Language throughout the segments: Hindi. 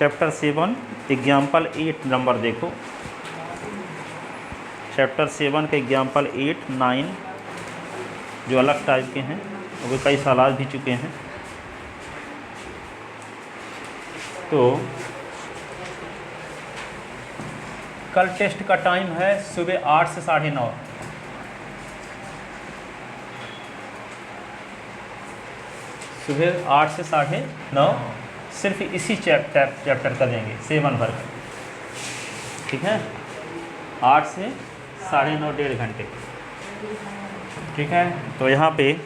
चैप्टर 7 एग्जाम्पल 8 नंबर देखो। चैप्टर 7 के एग्जाम्पल 8, 9 जो अलग टाइप के हैं, वो कई साल आ भी चुके हैं। तो कल टेस्ट का टाइम है सुबह 8 से 9:30। सुबह 8 से 9:30 सिर्फ इसी चैप्टर का देंगे 7 भर का, ठीक है। 8 से 9:30, 1.5 घंटे, ठीक है। तो यहाँ पे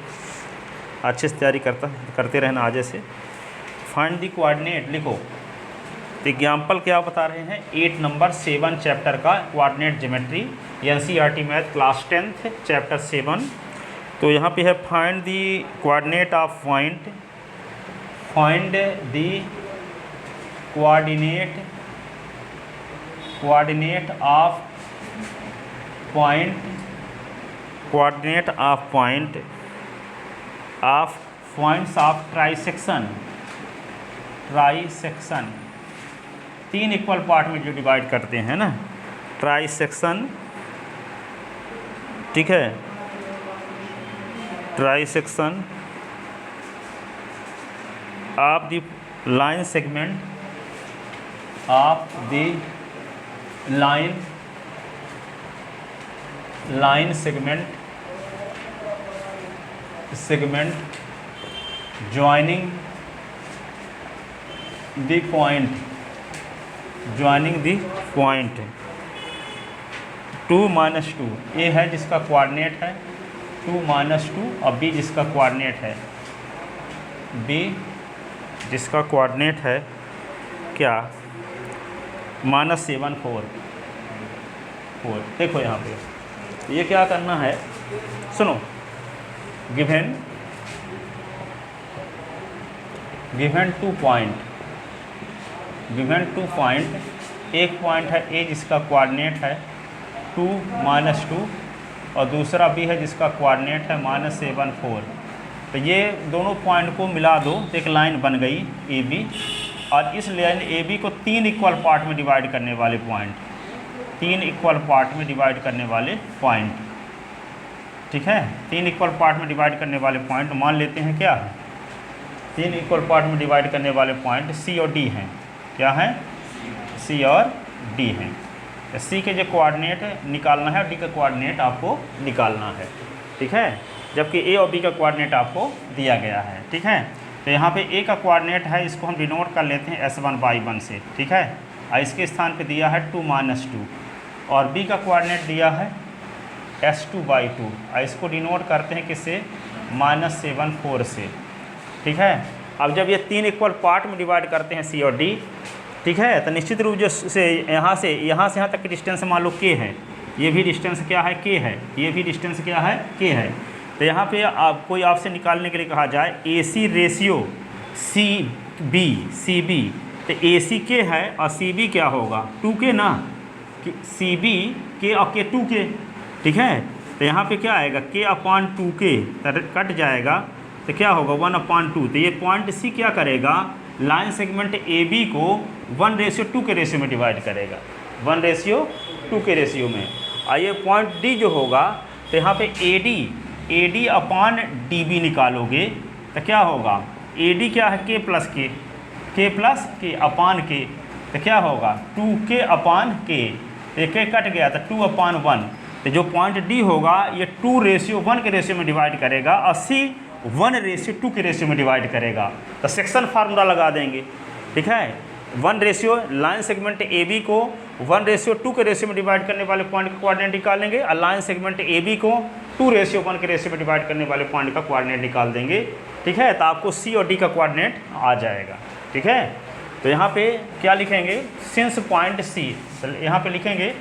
अच्छे से तैयारी करते रहना आगे से। फाइंड दी कोऑर्डिनेट लिखो। तो एग्जाम्पल क्या बता रहे हैं, 8 नंबर 7 चैप्टर का coordinate geometry, NCERT math class 10 chapter 7। तो यहाँ पे है find the coordinate of point, find the coordinate of point, coordinate of point of points of trisection. 3 equal part में जो डिवाइड करते हैं ना, ट्राइसेक्शन, ठीक है। Trisection of the line segment, of the line segment joining the point 2 - 2। ए है जिसका कोऑर्डिनेट है 2 - 2 और बी जिसका कोऑर्डिनेट है जिसका कोऑर्डिनेट है क्या, -7 4। देखो यहाँ पे ये क्या करना है, सुनो। गिवन 2 पॉइंट, एक पॉइंट है ए जिसका कोऑर्डिनेट है 2 - 2 और दूसरा बी है जिसका कोऑर्डिनेट है -7 4। तो ये दोनों पॉइंट को मिला दो तो एक लाइन बन गई ए बी। और इस लाइन ए बी को 3 इक्वल पार्ट में डिवाइड करने वाले पॉइंट, 3 इक्वल पार्ट में डिवाइड करने वाले पॉइंट, ठीक है। 3 इक्वल पार्ट में डिवाइड करने वाले पॉइंट मान लेते हैं क्या, 3 इक्वल पार्ट में डिवाइड करने वाले पॉइंट सी और डी हैं। क्या हैं, सी और डी हैं। तो सी के जो कोऑर्डिनेट निकालना है और डी का कोऑर्डिनेट आपको निकालना है, ठीक है। जबकि ए और बी का कोऑर्डिनेट आपको दिया गया है, ठीक है। तो यहाँ पे ए का कोऑर्डिनेट है, इसको हम डिनोट कर लेते हैं S1/1 से, ठीक है। और इसके स्थान पे दिया है 2 - 2 और बी का कोऑर्डिनेट दिया है S2/2 और इसको डिनोट करते हैं किससे, -7 4 से, ठीक है। अब जब ये 3 इक्वल पार्ट में डिवाइड करते हैं सी और डी, ठीक है, तो निश्चित रूप से यहाँ से यहाँ तक की डिस्टेंस मान लो के है, ये भी डिस्टेंस क्या है, के है, ये भी डिस्टेंस क्या है, के है। तो यहाँ पे कोई आपसे निकालने के लिए कहा जाए AC रेशियो सी बी, तो AC के है और CB क्या होगा 2K ना, CB के और K 2K, ठीक है। तो यहाँ पे क्या आएगा K/2K, कट जाएगा तो क्या होगा 1/2। तो ये पॉइंट सी क्या करेगा, लाइन सेगमेंट AB को 1:2 के रेशियो में डिवाइड करेगा, 1:2 के रेशियो में। और ये पॉइंट डी जो होगा, तो यहाँ पे AD/DB निकालोगे तो क्या होगा, AD क्या है K+K तो क्या होगा 2K/K, एक कट गया तो 2/1। तो जो पॉइंट डी होगा ये 2:1 के रेशियो में डिवाइड करेगा और सी 1:2 के रेशियो में डिवाइड करेगा। तो सेक्शन फार्मूला लगा देंगे, ठीक है। 1 लाइन सेगमेंट AB को 1:2 के रेशियो में डिवाइड करने वाले पॉइंट का कोऑर्डिनेट निकालेंगे और लाइन सेगमेंट AB को 2:1 के रेशियो में डिवाइड करने वाले पॉइंट का कोऑर्डिनेट निकाल देंगे, ठीक है। तो आपको सी और डी का कोऑर्डिनेट आ जाएगा, ठीक है। तो यहाँ पे क्या लिखेंगे, सिंस पॉइंट सी, तो यहाँ पे लिखेंगे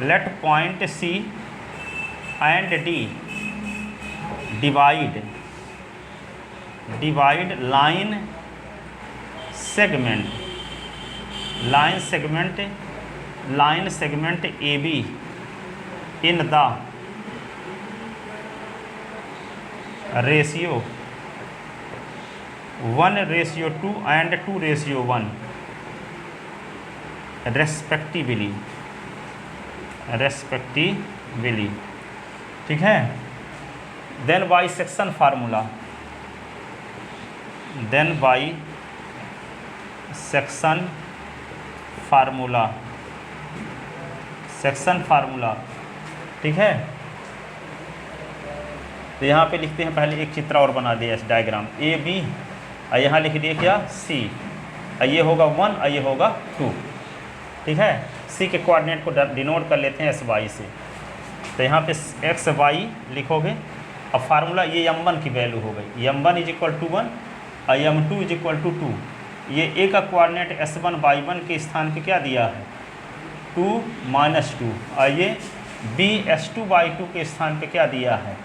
let point C and D divide line segment AB in the ratio 1:2 and 2:1 respectively, ठीक है। Then by section formula, section formula, ठीक है। तो यहाँ पे लिखते हैं, पहले एक चित्र और बना दिया इस डायग्राम, ए बी, और यहाँ लिख दिए क्या सी, ये होगा 1 और ये होगा 2, ठीक है। सी के कोऑर्डिनेट को डिनोट कर लेते हैं एस वाई से, तो यहाँ पे एक्स वाई लिखोगे। अब फार्मूला ये m1 की वैल्यू हो गई, m1 = 1 और m2 = 2। ये ए का कोऑर्डिनेट s1 y1 के स्थान पे क्या दिया है 2 - 2, और ये b s2 y2 के स्थान पे क्या दिया है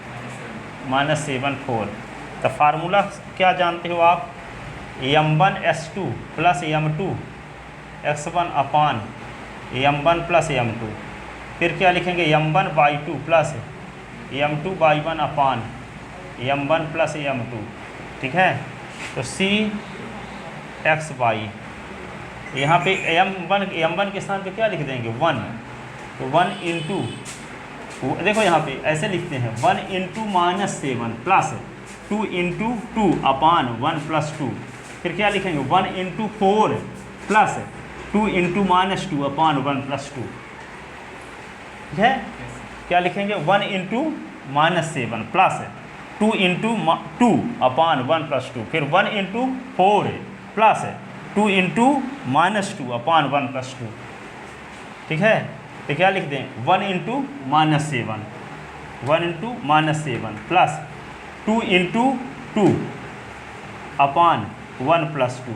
-7 4। तो फार्मूला क्या जानते हो आप, m1 s2 + m2 x1 अपान m1 + m2, फिर क्या लिखेंगे m1 y2 + m2 y1 अपान m1 + m2, ठीक है। तो c x y, यहाँ पे m1 के स्थान पे क्या लिख देंगे 1, तो 1 इंटू, देखो यहाँ पे ऐसे लिखते हैं 1 × -7 प्लस 2 × 2 अपान 1 + 2, फिर क्या लिखेंगे 1 × 4 प्लस 2 × -2 अपान 1 + 2, ठीक है। क्या लिखेंगे 1 × -7 प्लस 2 × 2 अपान 1 + 2, फिर 1 × 4 प्लस 2 × -2 अपान 1 + 2, ठीक है। तो क्या लिख दें 1 × -7 प्लस 2 × 2 अपान 1 + 2,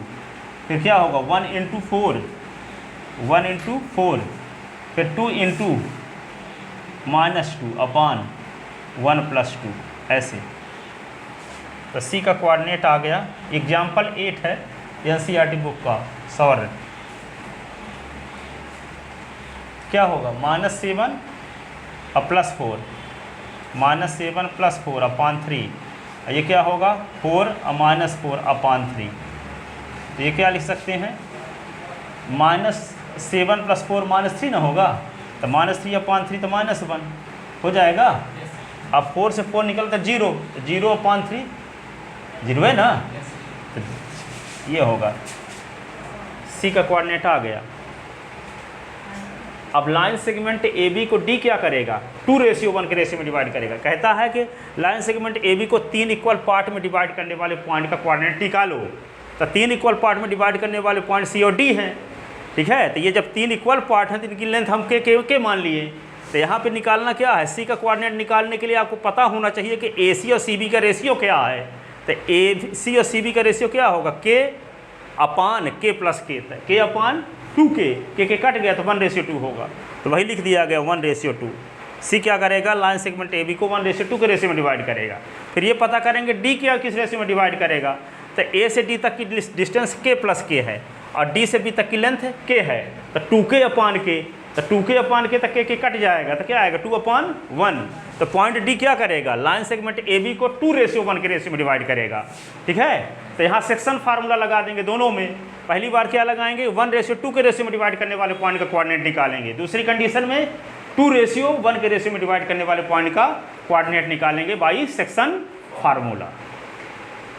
फिर क्या होगा 1 × 4 फिर 2 × -2 अपान 1 + 2, ऐसे। तो सी का कोऑर्डिनेट आ गया। एग्जाम्पल 8 है NCERT बुक का, सॉल्व। क्या होगा -7 और +4, -7 + 4 अपान 3, ये क्या होगा 4 और -4 अपान 3। तो ये क्या लिख सकते हैं -7 + 4 -3 ना होगा, तो -3 अपान 3 तो -1 हो जाएगा। अब 4 से 4 निकलता 0, तो 0 अपान 3 0 है ना, तो ये होगा। सी का कोऑर्डिनेट आ गया। अब लाइन सेगमेंट ए बी को डी क्या करेगा 2:1 के रेशियो में डिवाइड करेगा। कहता है कि लाइन सेगमेंट ए बी को 3 इक्वल पार्ट में डिवाइड करने वाले पॉइंट का कोऑर्डिनेट निकालो। तो 3 इक्वल पार्ट में डिवाइड करने वाले पॉइंट सी और डी हैं, ठीक है। तो ये जब 3 इक्वल पार्ट हैं तो इनकी लेंथ हम के मान लिए। तो यहाँ पे निकालना क्या है, सी का कोऑर्डिनेट निकालने के लिए आपको पता होना चाहिए कि ए सी और सी बी का रेशियो क्या है। तो ए सी और सी बी का रेशियो क्या होगा के अपान के प्लस के, के अपान 2k, के कट गया तो 1:2 होगा, तो वही लिख दिया गया 1:2। सी क्या करेगा लाइन सेगमेंट ए बी को 1:2 के रेशियो में डिवाइड करेगा। फिर ये पता करेंगे डी क्या किस रेशियो में डिवाइड करेगा। तो ए से डी तक की डिस्टेंस k + k है और डी से बी तक की लेंथ k है, तो 2k अपान k, तो 2k अपान k तक के कट जाएगा तो क्या आएगा 2/1। तो पॉइंट डी क्या करेगा लाइन सेगमेंट ए बी को 2:1 के रेशियो में डिवाइड करेगा, ठीक है। तो यहाँ सेक्शन फार्मूला लगा देंगे दोनों में। पहली बार क्या लगाएंगे 1:2 के रेशियो में डिवाइड करने वाले पॉइंट का कोऑर्डिनेट निकालेंगे। दूसरी कंडीशन में 2:1 के रेशियो में डिवाइड करने वाले पॉइंट का कोऑर्डिनेट निकालेंगे बाई सेक्शन फार्मूला,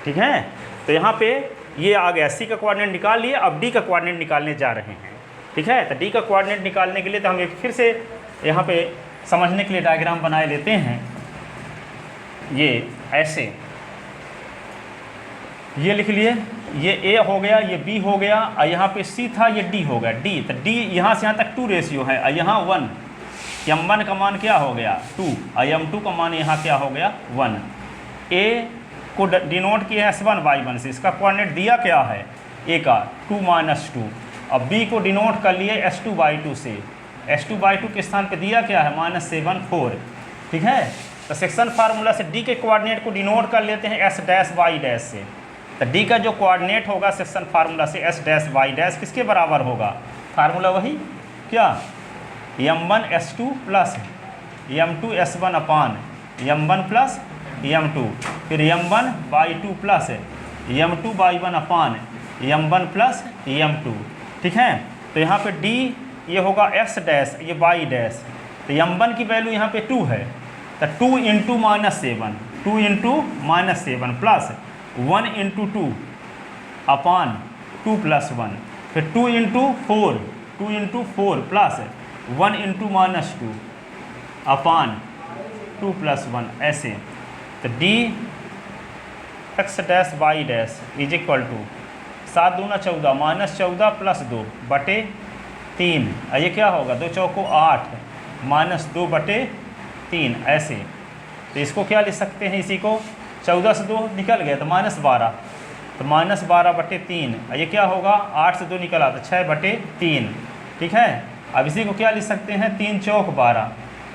ठीक है। तो यहाँ पे ये आ गया, सी का कोऑर्डिनेट निकाल लिए। अब डी का कोऑर्डिनेट निकालने जा रहे हैं, ठीक है। तो डी का कोऑर्डिनेट निकालने के लिए तो हम एक फिर से यहाँ पे समझने के लिए डायग्राम बनाए लेते हैं। ये ऐसे, ये लिख लिए, ये ए हो गया, ये बी हो गया, और यहाँ पे सी था, ये डी हो गया डी। तो डी यहाँ से यहाँ तक 2 रेशियो है और यहाँ 1। m1 का मान क्या हो गया 2 और m2 का मान यहाँ क्या हो गया 1। ए को डिनोट किया S1 y1 से, इसका कोऑर्डिनेट दिया क्या है ए का 2 - 2। अब बी को डिनोट कर लिए S2 y2 से, S2 y2 के स्थान पे दिया क्या है -7 4, ठीक है। तो सेक्शन फार्मूला से डी के कोऑर्डिनेट को डिनोट कर लेते हैं S'(y' से। तो डी का जो कोऑर्डिनेट होगा सेक्शन फार्मूला से S'(y' किसके बराबर होगा, फार्मूला वही क्या m1 S2 plus m2 S1 अपान m1 प्लस m2, फिर m1 y2 प्लस m2/1 अपान m1 प्लस m2, ठीक है। तो यहाँ पे d ये होगा x डैश, ये y डैश, तो m1 की वैल्यू यहाँ पे 2 है, तो 2 into -7, 2 into -7 plus 1 into 2 upon 2 plus 1, फिर 2 into 4, 2 into 4 plus 1 into -2 upon 2 plus 1, ऐसे। तो d x dash y dash is equal to 7 दूना 14 -14 प्लस 2 बटे 3, ये क्या होगा 2 चौको 8 -2 बटे 3, ऐसे। तो इसको क्या लिख सकते हैं, इसी को 14 से 2 निकल गया तो -12, तो -12 बटे 3, ये क्या होगा 8 से 2 निकला तो 6 बटे 3, ठीक है। अब इसी को क्या लिख सकते हैं 3 चौक 12,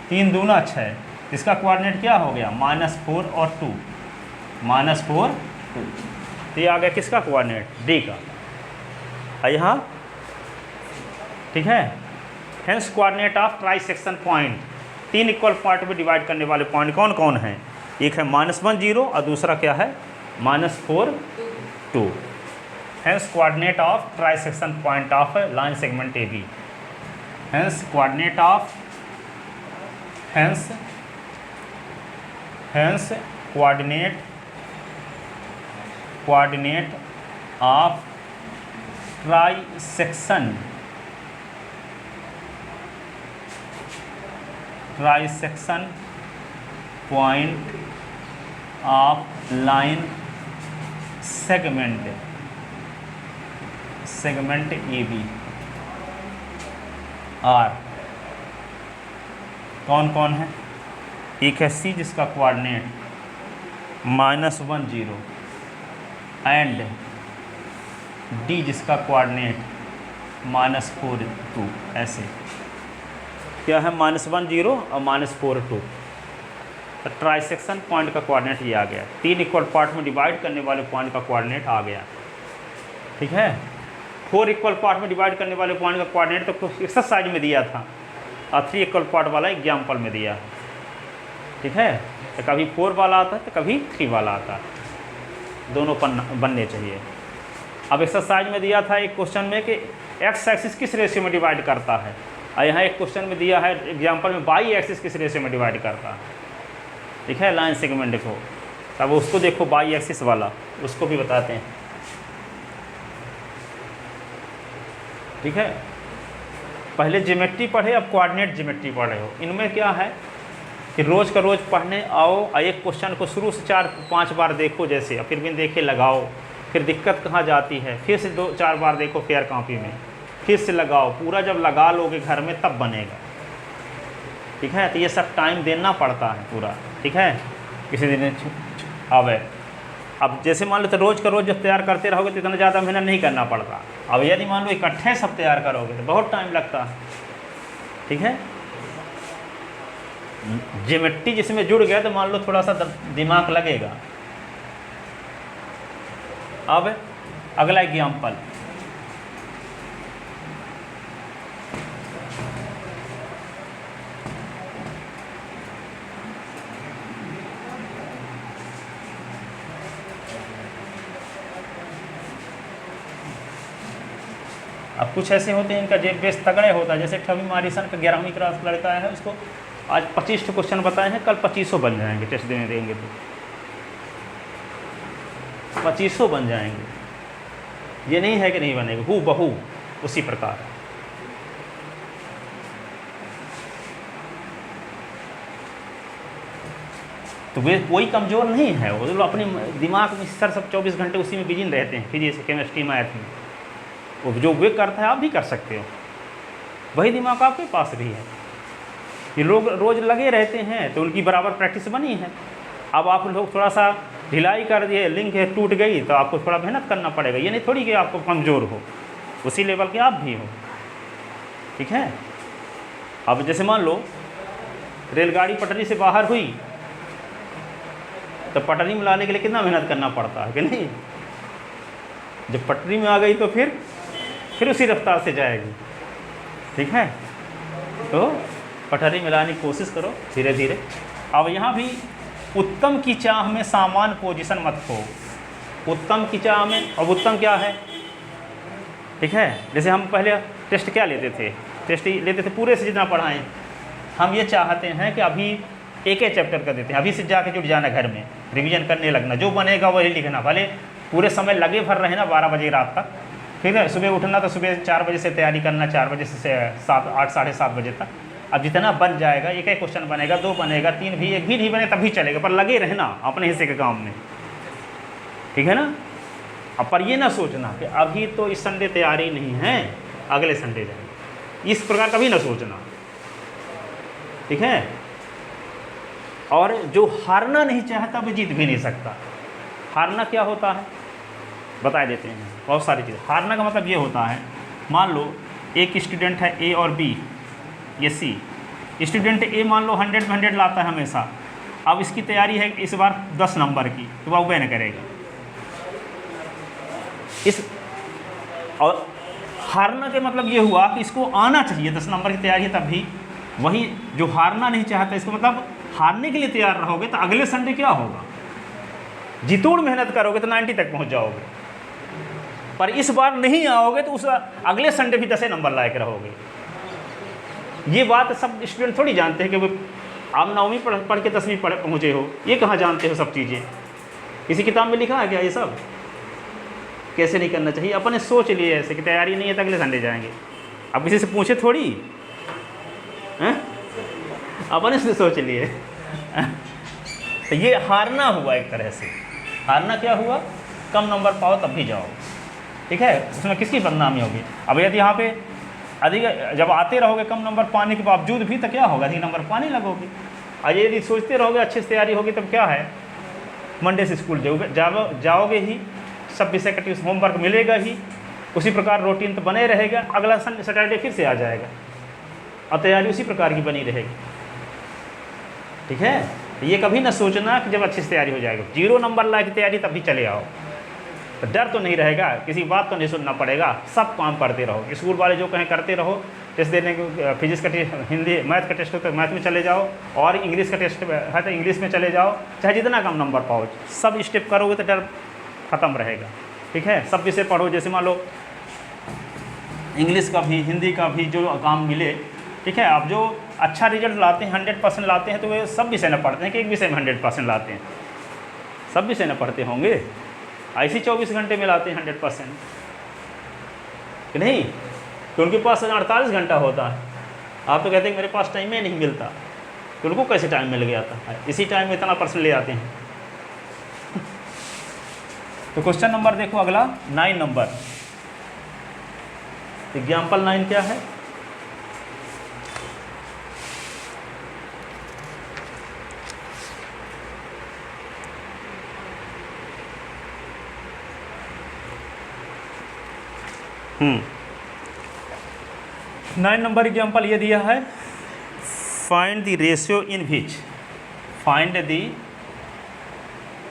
3 दूना 6, इसका कोऑर्डिनेट क्या हो गया -4 और 2, -4 2, तो ये आ गया किसका कोऑर्डिनेट डी का, यहाँ, ठीक है। Hence coordinate of trisection point, 3 equal part में डिवाइड करने वाले पॉइंट कौन कौन हैं, एक है -1 0 और दूसरा क्या है -4 2। Hence coordinate of trisection point of line segment A B, hence coordinate of coordinate of trisection point of line segment A B are, कौन कौन है, एक है सी जिसका कोऑर्डिनेट -1 0 एंड डी जिसका कोऑर्डिनेट -4 2, ऐसे। क्या है -1 0 और -4 2, तो ट्राइसेक्शन पॉइंट का कोऑर्डिनेट ये आ गया, 3 इक्वल पार्ट में डिवाइड करने वाले पॉइंट का कोऑर्डिनेट आ गया, ठीक है। 4 इक्वल पार्ट में डिवाइड करने वाले पॉइंट का कोऑर्डिनेट तो कुछ एक्सरसाइज में दिया था और 3 इक्वल पार्ट वाला एग्जाम्पल में दिया, ठीक है। तो कभी 4 वाला आता है तो कभी 3 वाला आता है, दोनों बनने चाहिए। अब एक्सरसाइज में दिया था एक क्वेश्चन में कि एक्स एक्सिस किस रेशियो में डिवाइड करता है, और यहाँ एक क्वेश्चन में दिया है एग्जाम्पल में वाई एक्सिस किस रेशियो में डिवाइड करता है, ठीक है, लाइन सेगमेंट को। तब उसको देखो वाई एक्सिस वाला, उसको भी बताते हैं, ठीक है। पहले ज्योमेट्री पढ़े, अब कोऑर्डिनेट ज्योमेट्री पढ़े हो। इनमें क्या है कि रोज़ का रोज़ पढ़ने आओ और एक क्वेश्चन को शुरू से 4-5 बार देखो जैसे, और फिर भी देखे लगाओ, फिर दिक्कत कहाँ जाती है, फिर से 2-4 बार देखो फेयर कॉपी में, फिर से लगाओ, पूरा जब लगा लोगे घर में तब बनेगा, ठीक है। तो ये सब टाइम देना पड़ता है पूरा, ठीक है। किसी दिन अब जैसे मान लो तो रोज़ का रोज़ जब तैयार करते रहोगे तो इतना ज़्यादा मेहनत नहीं करना पड़ता। अब यदि मान लो इकट्ठे सब तैयार करोगे तो बहुत टाइम लगता है, ठीक है। ज्योमेट्री जिसमें जुड़ गया तो मान लो थोड़ा सा दिमाग लगेगा। अब अगला एग्जाम्पल, अब कुछ ऐसे होते हैं इनका जेब बेस तगड़े होता है, जैसे ठवी मारिसन का 11वीं क्लास लड़का है, उसको आज 25 क्वेश्चन बताए हैं, कल 2500 बन जाएंगे, टेस्ट देने देंगे तो 2500 बन जाएंगे। ये नहीं है कि नहीं बनेगा, हू बहू उसी प्रकार। तो वे कोई कमज़ोर नहीं है, वो लोग अपने दिमाग में सर सब 24 घंटे उसी में बिजी रहते हैं, फिजिक्स केमिस्ट्री मैथ में। वो जो वे करता है आप भी कर सकते हो, वही दिमाग आपके पास भी है। ये लोग रोज़ लगे रहते हैं तो उनकी बराबर प्रैक्टिस बनी है। अब आप लोग थोड़ा सा ढिलाई कर दिए, लिंक है टूट गई, तो आपको थोड़ा मेहनत करना पड़ेगा। ये नहीं थोड़ी कि आपको कमज़ोर हो, उसी लेवल के आप भी हो, ठीक है। अब जैसे मान लो रेलगाड़ी पटरी से बाहर हुई तो पटरी में लाने के लिए कितना मेहनत करना पड़ता है कि नहीं। जब पटरी में आ गई तो फिर उसी रफ्तार से जाएगी, ठीक है। तो पटरी में लाने की कोशिश करो धीरे धीरे। अब यहाँ भी उत्तम की चाह में सामान पोजीशन मत खो, उत्तम की चाह में। अब उत्तम क्या है, ठीक है, जैसे हम पहले टेस्ट क्या लेते थे, टेस्ट लेते थे पूरे से जितना पढ़ाएं। हम ये चाहते हैं कि अभी एक एक चैप्टर कर देते हैं, अभी से जाके जुट जाना, घर में रिवीजन करने लगना, जो बनेगा वही लिखना, भले पूरे समय लगे भर रहे ना 12 बजे रात तक, ठीक है। सुबह उठना तो सुबह 4 बजे से तैयारी करना, 4 बजे से 7, 8, साढ़े 7 बजे तक। अब जितना बन जाएगा, एक एक क्वेश्चन बनेगा, 2 बनेगा, 3 भी, एक भी नहीं बने तब भी चलेगा, पर लगे रहना अपने हिस्से के काम में, ठीक है ना। अब पर ये ना सोचना कि अभी तो इस संडे तैयारी नहीं है, अगले संडे जाएंगे, इस प्रकार कभी ना सोचना, ठीक है। और जो हारना नहीं चाहता वो जीत भी नहीं सकता। हारना क्या होता है बता देते हैं, बहुत सारी चीज़ें। हारना का मतलब ये होता है, मान लो एक स्टूडेंट है ए और बी, ये सी। स्टूडेंट ए मान लो 100 में 100 लाता है हमेशा, अब इसकी तैयारी है इस बार 10 नंबर की, तो वह वह न करेगा इस। और हारना के मतलब ये हुआ कि इसको आना चाहिए 10 नंबर की तैयारी है तब भी। वही जो हारना नहीं चाहता, इसको मतलब हारने के लिए तैयार रहोगे तो अगले संडे क्या होगा, जितोड़ मेहनत करोगे तो 90 तक पहुंच जाओगे, पर इस बार नहीं आओगे तो उस अगले संडे भी 10 नंबर लायक रहोगे। ये बात सब स्टूडेंट थोड़ी जानते हैं कि वो आप 9वीं पढ़ के 10वीं पहुँचे हो, ये कहाँ जानते हो सब चीज़ें। किसी किताब में लिखा है क्या ये सब, कैसे नहीं करना चाहिए। अपने सोच लिए ऐसे कि तैयारी नहीं है तो अगले संडे जाएंगे, अब किसी से पूछे थोड़ी हैं, अपने से सोच लिए। तो ये हारना हुआ एक तरह से। हारना क्या हुआ, कम नंबर पाओ तब भी जाओ, ठीक है, उसमें किसकी बदनामी होगी। अब यदि यहाँ पे अधिक जब आते रहोगे कम नंबर पाने के बावजूद भी, तो क्या होगा, अधिक नंबर पाने लगोगे। और यदि सोचते रहोगे अच्छे से तैयारी होगी तब क्या है, मंडे से स्कूल जाओगे ही, सब विषय का ट्यूशन होमवर्क मिलेगा ही, उसी प्रकार रूटीन तो बने रहेगा, अगला सैटरडे फिर से आ जाएगा और तैयारी उसी प्रकार की बनी रहेगी, ठीक है। तो ये कभी ना सोचना कि जब अच्छी से तैयारी हो जाएगी 0 नंबर ला की तैयारी तभी चले आओ, तो डर तो नहीं रहेगा, किसी बात तो नहीं सुनना पड़ेगा, सब काम करते रहो। स्कूल वाले जो कहें करते रहो, टेस्ट देने के, फिजिक्स का टेस्ट, हिंदी मैथ का टेस्ट हो तो मैथ में चले जाओ, और इंग्लिश का टेस्ट है तो इंग्लिश में चले जाओ, चाहे जितना कम नंबर पाओ, सब स्टेप करोगे तो डर ख़त्म रहेगा, ठीक है। सब विषय पढ़ो, जैसे मान लो इंग्लिश का भी, हिंदी का भी जो काम मिले, ठीक है। आप जो अच्छा रिजल्ट लाते हैं, 100% लाते हैं, तो वे सब विषय न पढ़ते हैं कि एक विषय में 100% लाते हैं, सब विषय न पढ़ते होंगे, ऐसे 24 घंटे में लाते हैं 100% कि नहीं, तो उनके पास 48 घंटा होता है। आप तो कहते हैं मेरे पास टाइम ही नहीं मिलता, तो उनको कैसे टाइम मिल गया था, इसी टाइम में इतना % ले आते हैं। तो क्वेश्चन नंबर देखो अगला 9 नंबर, एग्जाम्पल 9 क्या है, नाइन नंबर एग्जाम्पल ये दिया है, find the ratio in which, find the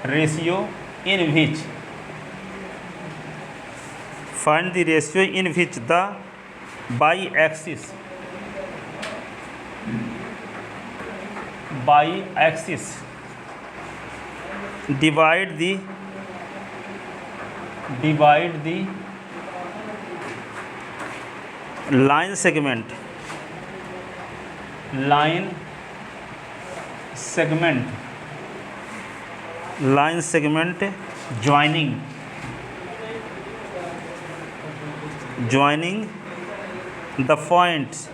ratio in which, find the ratio in which the by axis divide the line segment joining the points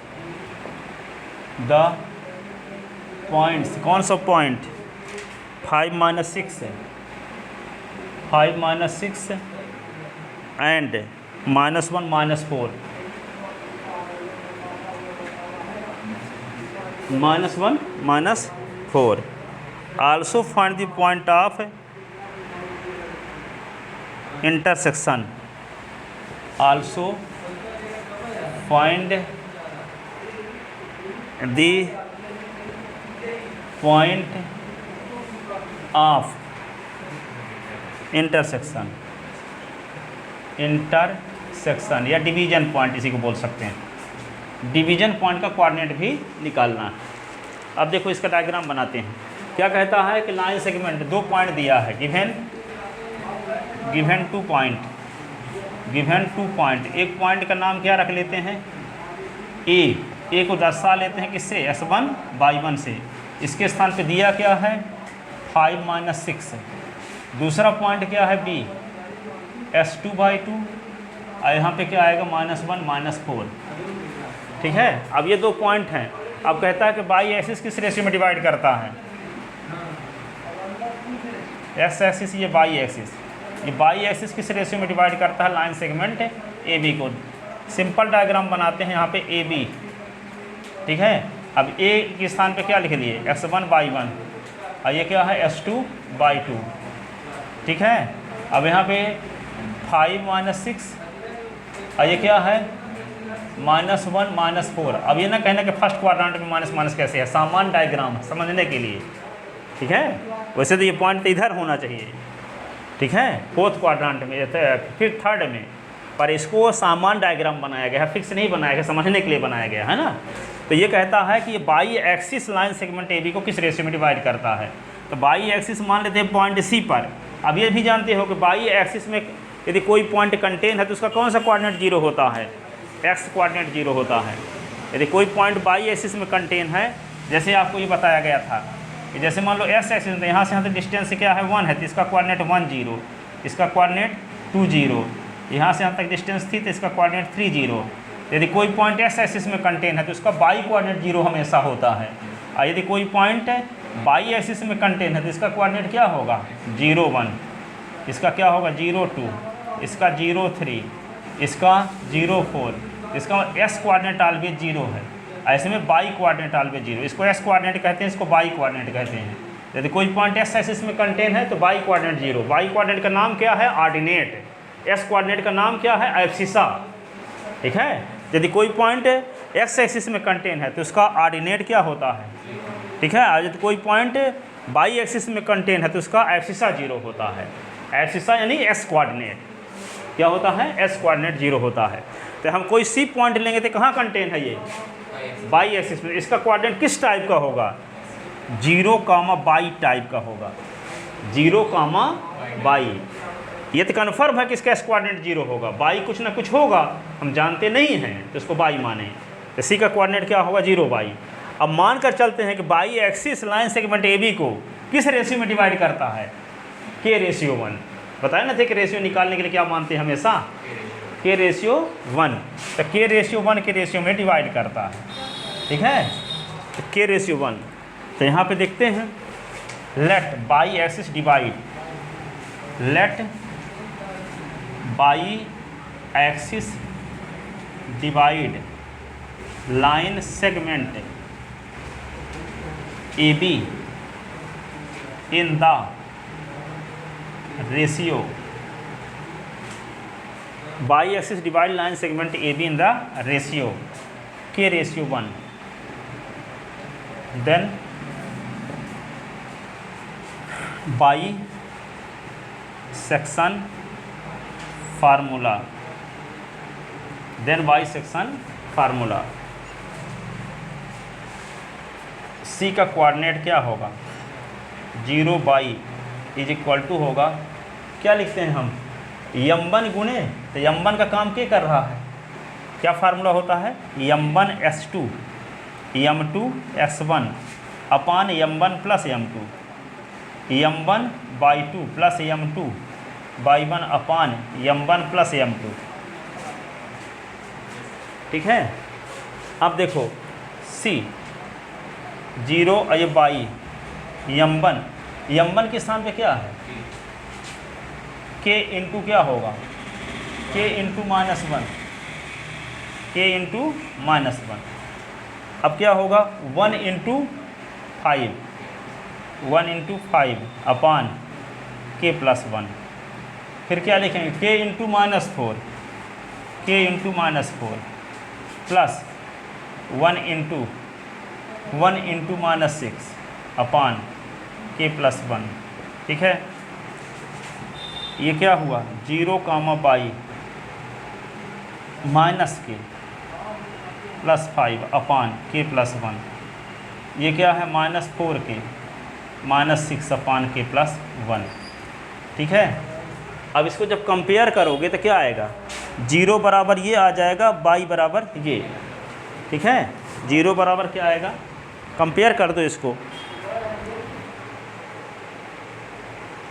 कौन सा पॉइंट, 5 - 6 है, 5 - 6 and -1 - 4, -1 - 4। Also find the point of intersection, also find the point of intersection या डिवीजन पॉइंट, इसी को बोल सकते हैं। डिवीजन पॉइंट का कोऑर्डिनेट भी निकालना। अब देखो इसका डायग्राम बनाते हैं। क्या कहता है कि लाइन सेगमेंट 2 पॉइंट दिया है, गिवन गिवन टू पॉइंट, एक पॉइंट का नाम क्या रख लेते हैं, ए को दर्शा लेते हैं किससे, S1 y1 से। इसके स्थान पे दिया क्या है 5 - 6। दूसरा पॉइंट क्या है B, S2/2, और यहाँ पे क्या आएगा -1 -4। ठीक है, अब ये दो पॉइंट हैं। अब कहता है कि बाई एक्सिस किस रेशियो में डिवाइड करता है, एक्स एक्सिस, ये बाई एक्सिस किस रेशियो में डिवाइड करता है, लाइन सेगमेंट ए बी को। सिंपल डायग्राम बनाते हैं यहाँ पे ए बी। ठीक है, अब ए के स्थान पे क्या लिख लिए x1/1, और ये क्या है S2/2। ठीक है, अब यहाँ पे 5 - 6, और ये क्या है -1 -4। अब ये ना कहना कि फर्स्ट क्वाड्रेंट में माइनस माइनस कैसे है, सामान्य डायग्राम समझने के लिए। ठीक है, वैसे तो ये पॉइंट तो इधर होना चाहिए। ठीक है, फोर्थ क्वाड्रेंट में, फिर थर्ड में, पर इसको सामान्य डायग्राम बनाया गया है, फिक्स नहीं बनाया गया, समझने के लिए बनाया गया है ना। तो ये कहता है कि ये y axis line segment A B को किस रेशियो में डिवाइड करता है। तो बाई एक्सिस मान लेते हैं पॉइंट सी पर। अब ये भी जानते हो कि बाई एक्सिस में यदि कोई पॉइंट कंटेन है तो उसका कौन सा कोऑर्डिनेट 0 होता है, एक्स कोऑर्डिनेट 0 होता है। यदि कोई पॉइंट बाई एक्सिस में कंटेन है, जैसे आपको ये बताया गया था कि जैसे मान लो एक्स एक्सिस में यहाँ से यहाँ तक डिस्टेंस क्या है 1 है, तो इसका कोऑर्डिनेट 1 0, इसका कोऑर्डिनेट 2 0, यहाँ से यहाँ तक डिस्टेंस थी तो इसका कोऑर्डिनेट 3 0। यदि कोई पॉइंट एक्स एक्सिस में कंटेन है तो उसका बाई कोऑर्डिनेट 0 हमेशा होता है। और यदि कोई पॉइंट बाई एक्सिस में कंटेन है तो इसका कोऑर्डिनेट क्या होगा 0 1, इसका क्या होगा 0 2, इसका 0 3, इसका 0 4, इसका एस कोऑर्डिनेट ऑलवेज 0 है। ऐसे में बाई कोऑर्डिनेट ऑलवेज 0, इसको एस कोऑर्डिनेट कहते हैं, इसको बाई कोऑर्डिनेट कहते हैं। यदि कोई पॉइंट एक्स एक्सिस में कंटेन है तो बाई कोऑर्डिनेट 0। बाई कोऑर्डिनेट का नाम क्या है ऑर्डिनेट, एस कोऑर्डिनेट का नाम क्या है एब्सिसा। ठीक है, यदि कोई पॉइंट एक्स एक्सिस में कंटेन है तो उसका ऑर्डिनेट क्या होता है। ठीक है, और यदि कोई पॉइंट बाई एक्सिस में कंटेन है तो उसका एब्सिसा 0 होता है। एब्सिसा यानी एस कोऑर्डिनेट क्या होता है, एस कोऑर्डिनेट 0 होता है। तो हम कोई सी पॉइंट लेंगे तो कहाँ कंटेन है ये बाई एक्सिस में, इसका कोऑर्डिनेट किस टाइप का होगा 0, बाई टाइप का होगा, 0, बाई। ये तो कन्फर्म है कि इसका कोऑर्डिनेट 0 होगा, बाई कुछ ना कुछ होगा, हम जानते नहीं हैं तो इसको बाई माने। तो सी का कोऑर्डिनेट क्या होगा 0 बाई। अब मान कर चलते हैं कि y axis line segment A B को किस रेशियो में डिवाइड करता है, K/1। बताया ना थे कि रेशियो निकालने के लिए क्या मानते हैं हमेशा K/1। तो K/1 के रेशियो में डिवाइड करता है। ठीक है, तो K/1। तो यहाँ पे देखते हैं let by axis divide, let by axis divide line segment A B in the ratio, by axis divide line segment A B in the ratio K/1। Then by section formula, then by section formula. C का कोऑर्डिनेट क्या होगा 0 बाई इज इक्वल टू होगा, क्या लिखते हैं हम m1 गुणे, तो m1 का काम क्या कर रहा है, क्या फार्मूला होता है m1 S2 m2 S1 अपान m1 plus m2, m1/2 plus m2/1 अपान m1 प्लस m2। ठीक है, अब देखो C 0 और ये बाई m1 के स्थान पे क्या है K इंटू क्या होगा K इंटू -1, K इंटू -1। अब क्या होगा 1 इंटू 5 अपान K+1। फिर क्या लिखेंगे K into -4, K into -4 plus 1 into -6 अपान K+1। ठीक है, ये क्या हुआ 0, by minus K plus 5 upon K+1। ये क्या है -4K -6 अपान K+1। ठीक है, अब इसको जब कंपेयर करोगे तो क्या आएगा, 0 बराबर ये आ जाएगा, y बराबर ये, ठीक है। 0 बराबर क्या आएगा, कंपेयर कर दो इसको,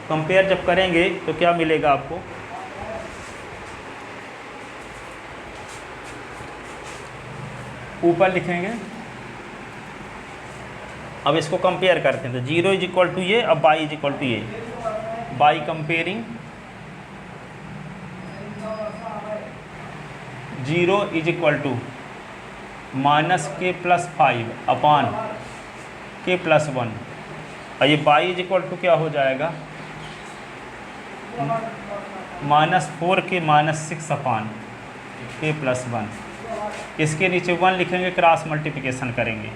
कंपेयर जब करेंगे तो क्या मिलेगा आपको, ऊपर लिखेंगे। अब इसको कंपेयर करते हैं तो 0 इज इक्वल टू ये, अब y इज इक्वल टू ये, by comparing 0 is equal to minus K plus 5 upon K plus 1, और ये y इज इक्वल टू क्या हो जाएगा, -4 के -6 अपान के प्लस 1। इसके नीचे 1 लिखेंगे, क्रॉस मल्टीप्लिकेशन करेंगे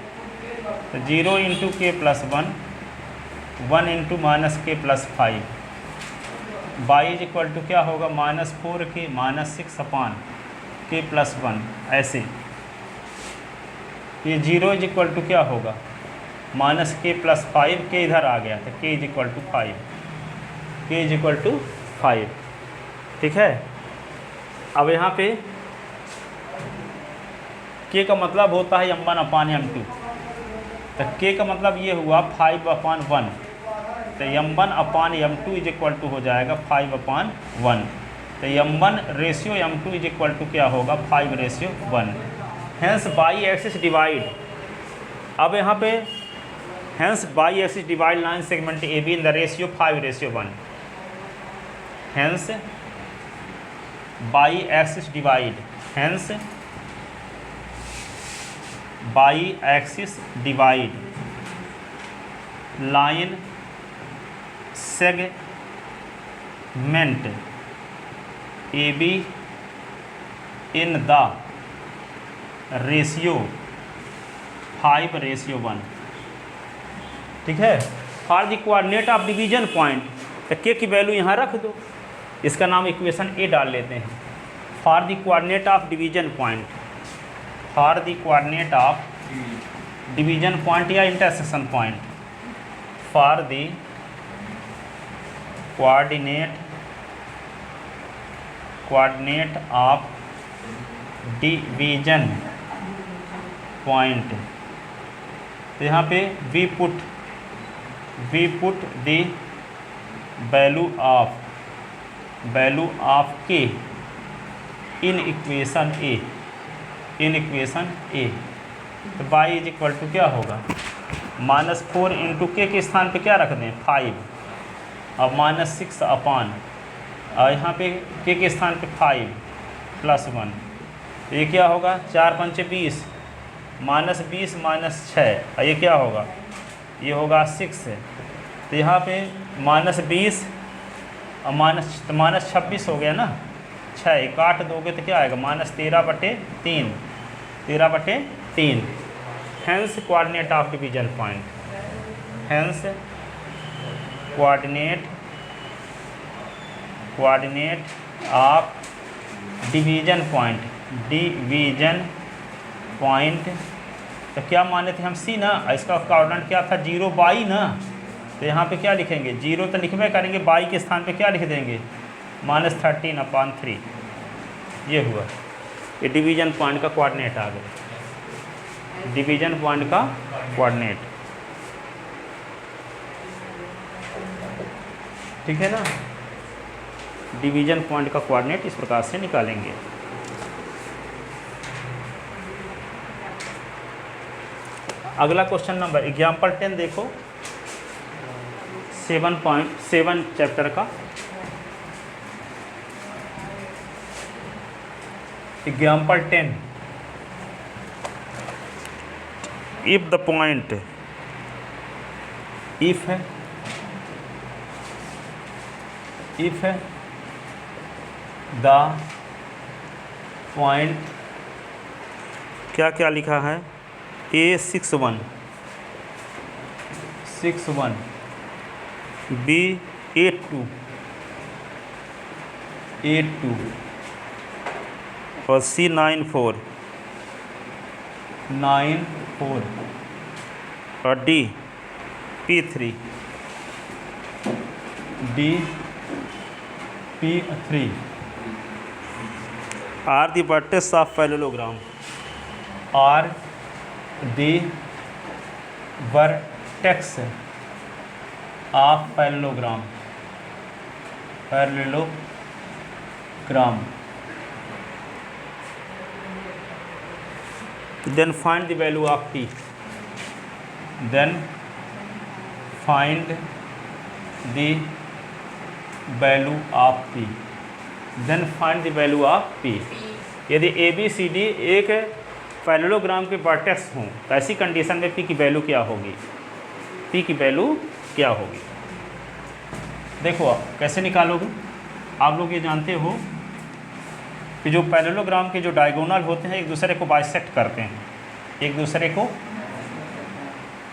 तो 0 into K plus 1, 1 into minus K plus 5, y is equal to क्या होगा, -4 के -6 अपान के प्लस 1। ऐसे ये 0 इज इक्वल टू क्या होगा, माइनस के प्लस 5, के इधर आ गया तो के इज इक्वल टू 5, के इज इक्वल टू 5, ठीक है। अब यहाँ पे के का मतलब होता है m1 अपान m2, तो के का मतलब ये हुआ 5/1, तो m1 upon m2 is equal to हो जाएगा 5/1, तो m1 ratio m2 is equal to क्या होगा, 5/1। हैंस बाई एक्सिस डिवाइड, अब यहाँ पे hence y axis divide line segment A B in the ratio 5/1। Hence y axis divide, hence y axis divide line segment A B in the ratio 5/1, ठीक है। For the coordinate of division point, तो के की वैल्यू यहाँ रख दो, इसका नाम इक्वेशन ए डाल लेते हैं। For the coordinate of division point, for the coordinate of division point या intersection point, for the coordinate of division point, तो यहाँ पे we put the value of K in equation ए, तो y इज इक्वल टू क्या होगा, -4 इंटू के स्थान पे क्या रख दें 5, अब -6 अपान, और यहाँ पे के स्थान पे 5 + 1, ये क्या होगा, 4 × 5 = 20, -20 -6, और ये क्या होगा, ये होगा 6, तो यहाँ पे -20 और -26 हो गया ना, 6 काट दोगे तो क्या आएगा, -13/3, 13/3। Hence coordinate of division point, hence coordinate of division point, तो क्या माने थे हम सी ना, इसका कोऑर्डिनेट क्या था 0 बाई ना, तो यहाँ पे क्या लिखेंगे, 0 तो लिखवे करेंगे, बाई के स्थान पे क्या लिख देंगे, -13/3, ये हुआ, ये डिवीजन पॉइंट का कोऑर्डिनेट आ गया, डिवीजन पॉइंट का कोऑर्डिनेट, ठीक है ना। डिवीजन पॉइंट का कोऑर्डिनेट इस प्रकार से निकालेंगे। अगला क्वेश्चन नंबर एग्जाम्पल 10 देखो, 7.7 चैप्टर का example 10। If the point, if the point, क्या क्या लिखा है, A61, B82 और C94 और D P3 P3 are the vertex of parallelogram, are the vertex of parallelogram. Then find the value of P. Then find the value of P. Then find the value of P. यदि ए बी सी डी एक पैरेललोग्राम के वर्टेक्स हों तो ऐसी कंडीशन में P की वैल्यू क्या होगी? P की वैल्यू क्या होगी? देखो आप कैसे निकालोगे? आप लोग ये जानते हो कि जो पैरेललोग्राम के जो डायगोनल होते हैं एक दूसरे को बाइसेक्ट करते हैं, एक दूसरे को।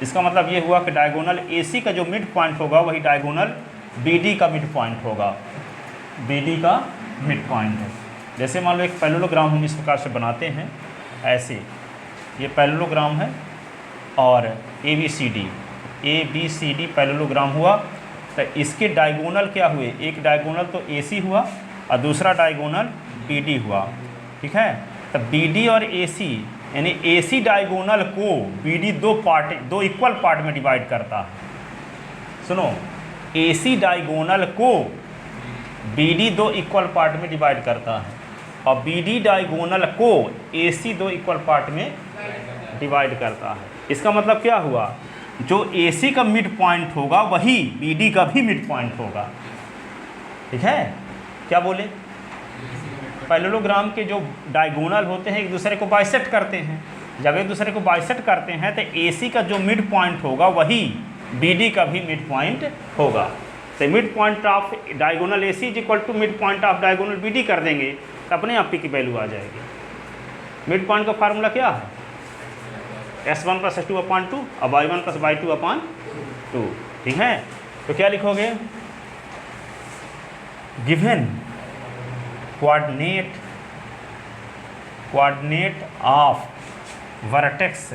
इसका मतलब ये हुआ कि डायगोनल AC का जो मिड पॉइंट होगा वही डायगोनल BD का मिड पॉइंट होगा, BD का मिड पॉइंट है। जैसे मान लो एक पैरेललोग्राम हम इस प्रकार से बनाते हैं, ऐसे ये पैरेललोग्राम है और ABCD पैरेललोग्राम हुआ तो इसके डायगोनल क्या हुए? एक डायगोनल तो AC हुआ और दूसरा डायगोनल BD हुआ, ठीक है। तो BD और AC यानी AC डायगोनल को BD दो इक्वल पार्ट में डिवाइड करता है। सुनो, AC डायगोनल को BD दो इक्वल पार्ट में डिवाइड करता है और BD डायगोनल को AC दो इक्वल पार्ट में डिवाइड करता है। इसका मतलब क्या हुआ? जो AC का मिड पॉइंट होगा वही BD का भी मिड पॉइंट होगा, ठीक है। क्या बोले? पैरेललोग्राम के जो डायगोनल होते हैं एक दूसरे को बाइसेक्ट करते हैं। जब एक दूसरे को बाइसेक्ट करते हैं तो AC का जो मिड पॉइंट होगा वही BD का भी मिड पॉइंट होगा। तो mid point of diagonal AC is equal to mid point of diagonal BD कर देंगे तो अपने आप P की वैल्यू आ जाएगी। मिड पॉइंट का फार्मूला क्या है? S1 + S2/2 और Y1 + Y2/2, ठीक है। तो क्या लिखोगे? Given coordinate of vertex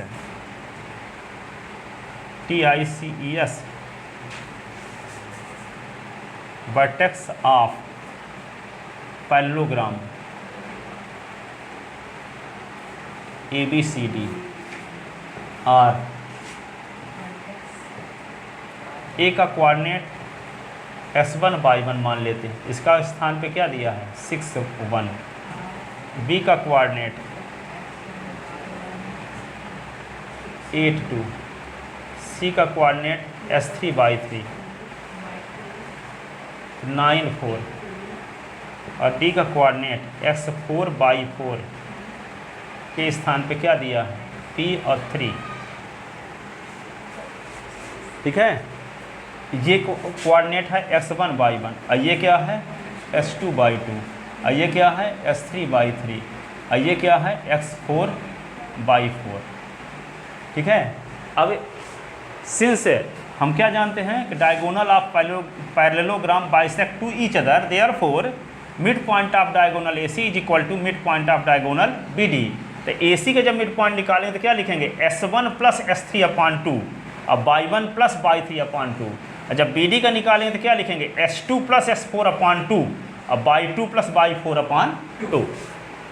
TICES vertex of parallelogram ABCD और A का कोऑर्डिनेट S1 Y1 मान लेते हैं, इसका स्थान पे क्या दिया है? 6 1। B का कोऑर्डिनेट 8 2। C का कोऑर्डिनेट S3 Y3 9 4 और D का कोऑर्डिनेट S4 Y4 के स्थान पे क्या दिया है? P और 3, ठीक है। ये कोऑर्डिनेट है S1 Y1 और ये क्या है? S2 Y2 और ये क्या है? S3 Y3 और ये क्या है? X4 Y4, ठीक है। अब सिंस हम क्या जानते हैं कि diagonal of parallelogram bisect to each other, therefore mid point of diagonal AC is equal to mid point of diagonal BD। तो AC के जब मिड पॉइंट निकालेंगे तो क्या लिखेंगे? S1 + S3/2 और Y1 + Y3/2। और जब BD का निकालेंगे तो क्या लिखेंगे? S2 + S4/2 और Y2 + Y4/2,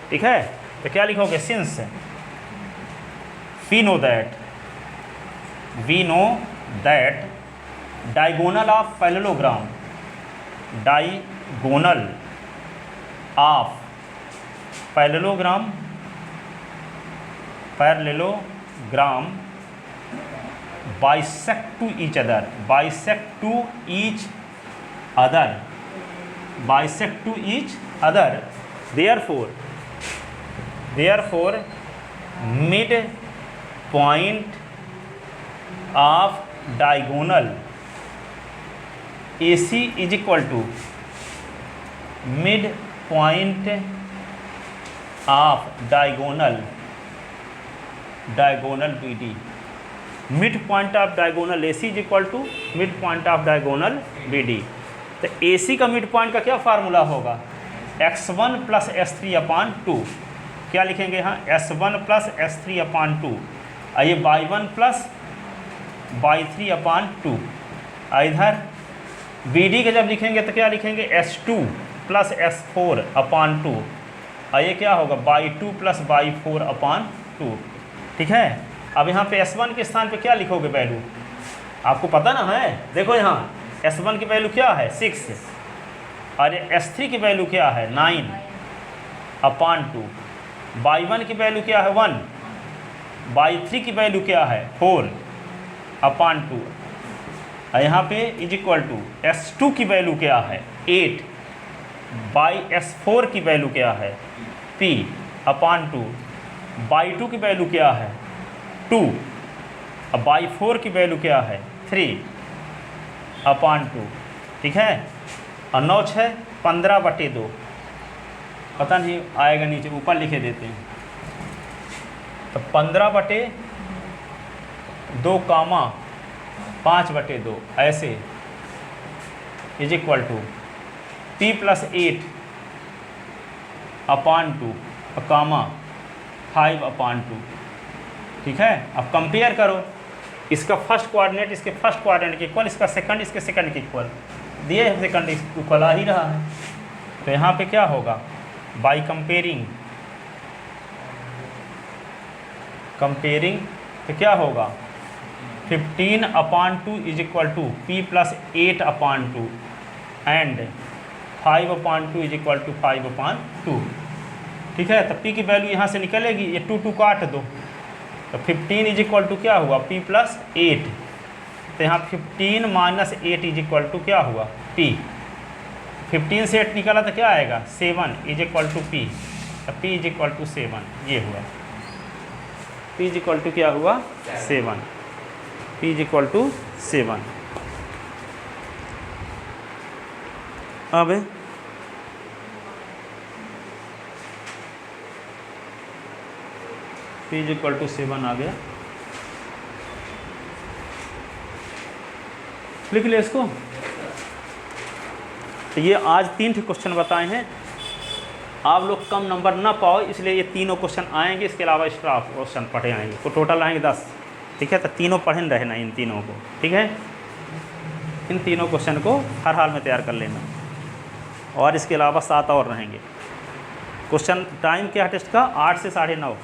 ठीक है। तो क्या लिखोगे? Since we know that diagonal of parallelogram bisect to each other, therefore mid point of diagonal AC is equal to mid point of diagonal BD। Mid point of diagonal AC is equal to mid point of diagonal BD। तो AC का मिड पॉइंट का क्या फार्मूला होगा? x1 + S3/2। क्या लिखेंगे यहाँ? S1 + S3/2 और ये Y1 + Y3/2। इधर BD के जब लिखेंगे तो क्या लिखेंगे? S2 प्लस S4 अपान 2, और ये क्या होगा बाई 2 प्लस बाई 4 अपान 2। ठीक है, अब यहाँ पे S1 के स्थान पे क्या लिखोगे वैल्यू, आपको पता ना है, देखो यहाँ S1 की वैल्यू क्या है 6, और ये S3 की वैल्यू क्या है 9 अपान 2, बाई 1 की वैल्यू क्या है 1, बाई 3 की वैल्यू क्या है 4 अपान 2, और यहाँ पे इज इक्वल टू S2 की वैल्यू क्या है 8, बाई S4 की वैल्यू क्या है P अपान 2, बाई 2 की वैल्यू क्या है 2, अब बाई 4 की वैल्यू क्या है 3 अपान 2। ठीक है, और 9 6 15/2, पता नहीं आएगा नीचे, ऊपर लिखे देते हैं, तो 15/2 कामा 5/2 ऐसे is equal to P plus 8 upon 2 comma 5 upon 2। ठीक है, अब कंपेयर करो, इसका फर्स्ट कोऑर्डिनेट इसके फर्स्ट कोऑर्डिनेट के इक्वल, इसका सेकंड इसके सेकंड के इक्वल, दिए सेकंड इक्वल आ ही रहा है, तो यहाँ पे क्या होगा बाई कंपेयरिंग तो क्या होगा 15/2 is equal to P plus 8/2 and 5/2 is equal to 5/2। ठीक है, तो P की वैल्यू यहाँ से निकलेगी, ये 2 काट दो, तो 15 इज इक्वल टू क्या हुआ P प्लस 8, तो यहाँ 15 माइनस 8 इज इक्वल टू क्या हुआ P, 15 से 8 निकाला तो क्या आएगा 7 इज इक्वल टू P, तो P इज इक्वल टू 7, ये हुआ P इज इक्वल टू क्या हुआ 7, P इज इक्वल टू 7। अब P इज इक्वल टू 7 आ गया, लिख ले इसको। तो ये आज 3 क्वेश्चन बताए हैं, आप लोग कम नंबर ना पाओ इसलिए ये तीनों क्वेश्चन आएंगे, इसके अलावा एक्स्ट्रा क्वेश्चन पढ़े आएंगे, तो टोटल आएंगे 10। ठीक है, तो तीनों पढ़े रहना इन तीनों को। ठीक है, इन तीनों क्वेश्चन को हर हाल में तैयार कर लेना, और इसके अलावा 7 और रहेंगे क्वेश्चन। टाइम क्या है टेस्ट का 8 से 9:30।